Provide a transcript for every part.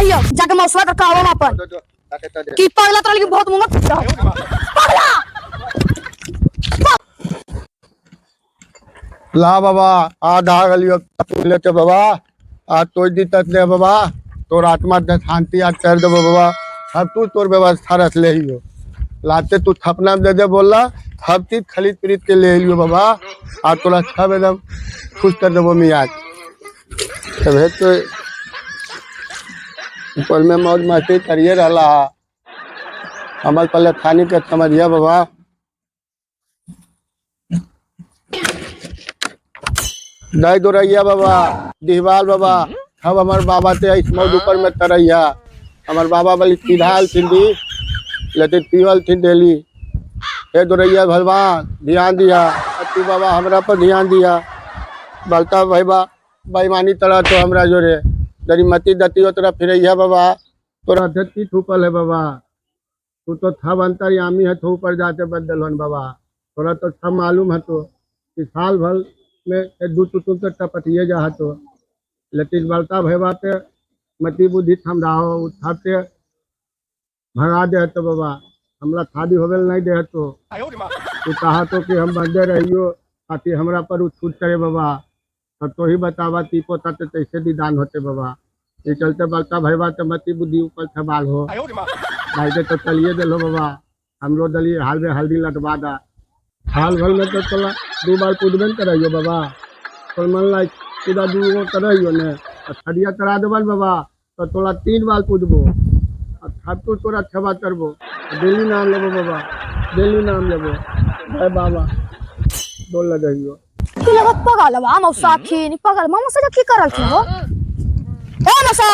जाइयो जाके मौसवा का कहवा अपन की पगला तोरा लगी बहुत मुंगा पगला ला बाबा आधा गलियो लेते बाबा आज तो दिक्कत नहीं बाबा तोर आत्मा शांति आज कर दे बाबा अब तू तोर व्यवस्था रख ले लियो लाते तू थपना दे दे बोला सब चीज खरीद परीद के ले लियो बाबा आज तोरा सब एकदम खुश कर देबो मियाज तब तो ऊपर में मौज मस्ती करिए रहा हमारे पहले थानी के समझिए बाबा दई दोरैया बाबा दिहवाल बाबा अब हमारे बाबा ते इस मौज ऊपर में तरैया हमारे बाबा वाली सीधाल सिंधी लेकिन पीवल थी डेली हे दोरैया भगवान ध्यान दिया तू बाबा हमरा पर ध्यान दिया बलता भैबा बेईमानी तरह तो हमरा जोरे जरी मती दती हो तोरा फिर बाबा तोरा धरती थूपल है बाबा तू तो थब अंतरयामी है थू पर जाते बदल हन बाबा तोरा तो सब मालूम है तो कि साल भर में दू तुतुल तो टपटिए जा तो लेकिन बलता भैबा ते मती बुद्धि थम रहा उठा से भगा दे तो बाबा हमरा शादी होवे नहीं दे तो तू कहा तो कि हम बंदे रहियो ताकि हमरा पर छूट करे बाबा तब तो ही बतावा ती पोता ते कैसे दीदान होते बाबा ये चलते बलता भैबा ते मती बुद्धि ऊपर सवाल हो भाई के तो चलिए दिलो बाबा हम लोग दलिए हाल में हल्दी लटवा दा हाल भर में तो चला 2 बार पूजबन कराइयो बाबा तो मन लाइक पूरा 2 गो कराइयो ने खड़िया करा देबल बाबा तो तोला 3 बार पूजबो अब तो तोरा छबा करबो डेली नाम लेबो बाबा डेली नाम लेबो जय बाबा बोल लगाइयो की लगत पगलवा मौसा खीन पगल मौसा की करल थी हो ए मौसा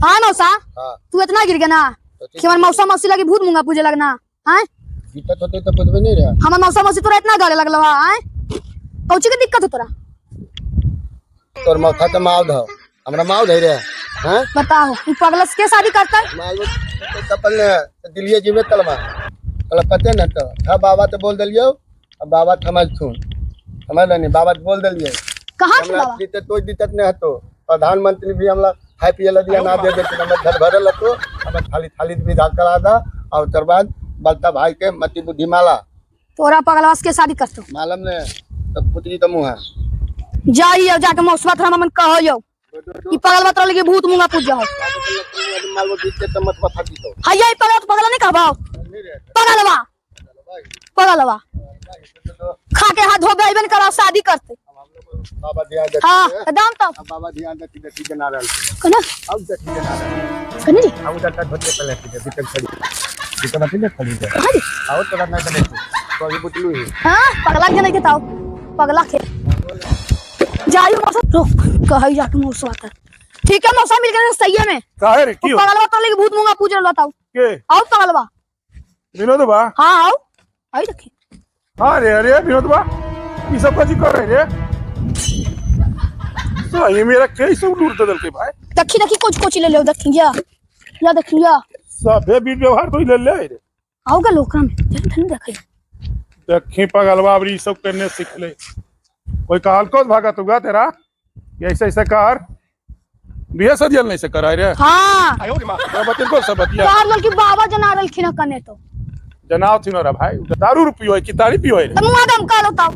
हां मौसा तू इतना गिर गया ना कि हमर मौसा मौसी लगी भूत मुंगा पूजे लगना हैं दिक्कत होते तो पूजबे नहीं रे हमर मौसा मौसी तोरा इतना गले लगलवा हैं कौची के दिक्कत हो तोरा तोर माथा के माव ध हमरा माव धइ रे हैं बताओ तू पगलस के शादी करता माल तो कपल ने दिलिए जीवे तलमा कल पते न तो हां बाबा तो बोल दलियो अब बाबा थमल सुन समझ नहीं बाबा तो बोल दलिए कहां से हमरा दिते तो दिक्कत नहीं हतो प्रधानमंत्री भी हमला खाई पिए दिया ना दे देते हम घर भरल तो हम थाली थाली विदा करा दा और तर बाद बलता भाई के मति बुद्धि माला तोरा पगलवास के शादी करतो मालूम ने तब पुतली तो मुंह है जाइयो जाके मौसवा थरा मन कहयो कि पगलवा तोरा लगे भूत मुंगा पूजा हो मालूम दिते तो मत माथा दी तो हइया पगला नहीं कहबाओ पगलवा पगलवा खा के हाथ धोबे आइबन करा शादी करते बाबा ध्यान दे हां दाम तो बाबा ध्यान दे देखी के ना रहल कना अब देखी के ना रहल कनी जी अब उधर तक होते पहले की दिक्कत खड़ी दिक्कत मत ले खड़ी है हां जी आओ तोरा नहीं बने तो अभी पुतलू ही हां पगला के नहीं के ताऊ पगला के जाइयो मौसा रुक कहई जाके मौसा कर ठीक है मौसा मिल गया सही है में काहे रे की हो पगलवा तो लगे भूत मुंगा पूजा बताओ के आओ पगलवा विनोद बा हां आओ आई देखी हां रे अरे विनोद बा ई सब काजी कर रहे रे तो ये मेरा कैसे दूर दल के भाई देखी देखी कुछ ले ले देखिया या देखिया सबे भी व्यवहार तो ले ले रे आओ का लोकरा में धन देखी देखी पगलवा अब ई सब करने सीख ले कोई कहल को भागा तू गा तेरा ऐसे ऐसे कर बिया सदियल नहीं से करा रे हां अब तेरे को सब बतिया कार की बाबा जना रलखिन कने तो जनाव थी ना भाई दारू रुपयो है कि तारी पियो है तुम आदम का लो ताऊ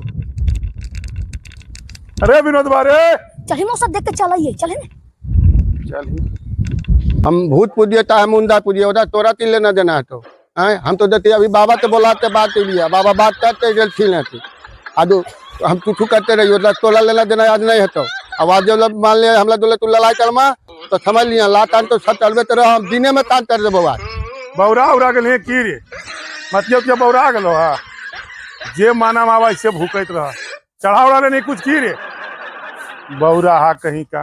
अरे विनोद बारे चली मौसा देख के चलाइए चले ने चल हम भूत पूजिए चाहे मुंडा पूजिए उधर तोरा तिल लेना देना है तो हैं हम तो देते अभी बाबा के बोलाते बात लिया बाबा बात करते गेल थी ना थी आदू हम तू करते रहिए उधर तोला लेना देना याद नहीं है तो आवाज जब मान लिया हमला दोले तू लड़ाई करमा तो समझ लिया लातान तो सब चलबे तो हम दिने में तान कर देबो बात बौरा उरा गेल की रे मतलब क्या बौरा गेलो हा जे माना मावा से भूकत रहा चढ़ावड़ा रे नहीं कुछ की रे बौरा हा कहीं का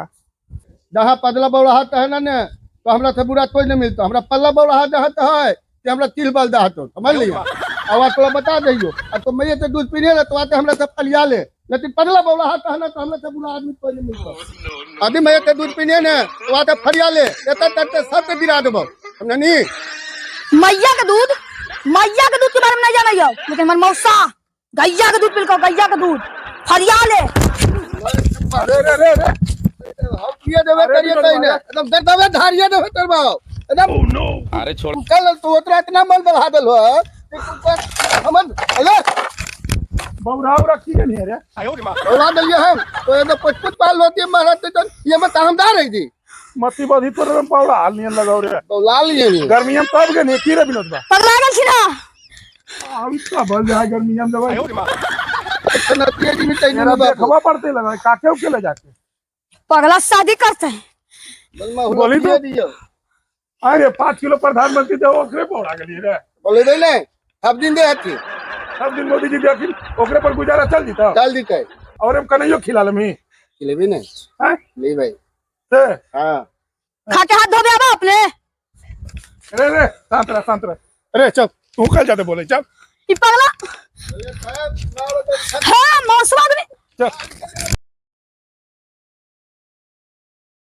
जहाँ पदला बौड़ाहट है ना ने तो हमरा से बुरा कोई नहीं मिलता हमरा पल्ला बौड़ाहट जहाँ है कि हमरा तिल बल दहा तो समझ लिया आवाज थोड़ा बता दियो और तो मैं तो दूध पीने तो आते हमरा से फलिया ले लेकिन पदला बौड़ाहट है ना तो हमरा से बुरा आदमी कोई नहीं मिलता अभी मैं तो दूध पीने ने तो आते फलिया ले एता तक सब के गिरा देबो हमने नहीं मैया के दूध के बारे में नहीं जाना यो लेकिन मन मौसा गैया के दूध पिलको गैया के दूध फरिया ले अरे रे रे रे ये देवे करिए कहीं ने एकदम दर दवे धारिए देवे करवाओ एकदम अरे छोड़ कल तो उतना इतना मन बढ़ा देलो है हमन अरे बौराव रखी के नहीं रे बढ़ा दिए हम तो ये तो पचपच पाल होती है महाराज तो ये में कामदार है जी मती बधी तो रम पावड़ा हाल नहीं लगाओ रे तो लाल लिए नहीं गर्मी में तब के नहीं की रे विनोद बा पगला गेल छी ना अब इसका बल जाए गर्मी में दवाई इतना तेज में चाहिए मेरा देखवा पड़ते लगा काटे के ले जाके पगला शादी करते हैं बोली तो दियो अरे 5 किलो प्रधानमंत्री दे ओकरे पौड़ा गेली रे बोले दे नहीं सब दिन दे हथी सब दिन मोदी जी देखिन ओकरे पर गुजारा चल जीता चल दी कहे और हम कन्हैयो खिला लमी खिलेबी नहीं हैं नहीं भाई से हाँ खा के हाथ धोबे आबा अपने रे शांत रह अरे चल तू कल जाते बोले चल ई पगला हाँ मौसम आदमी चल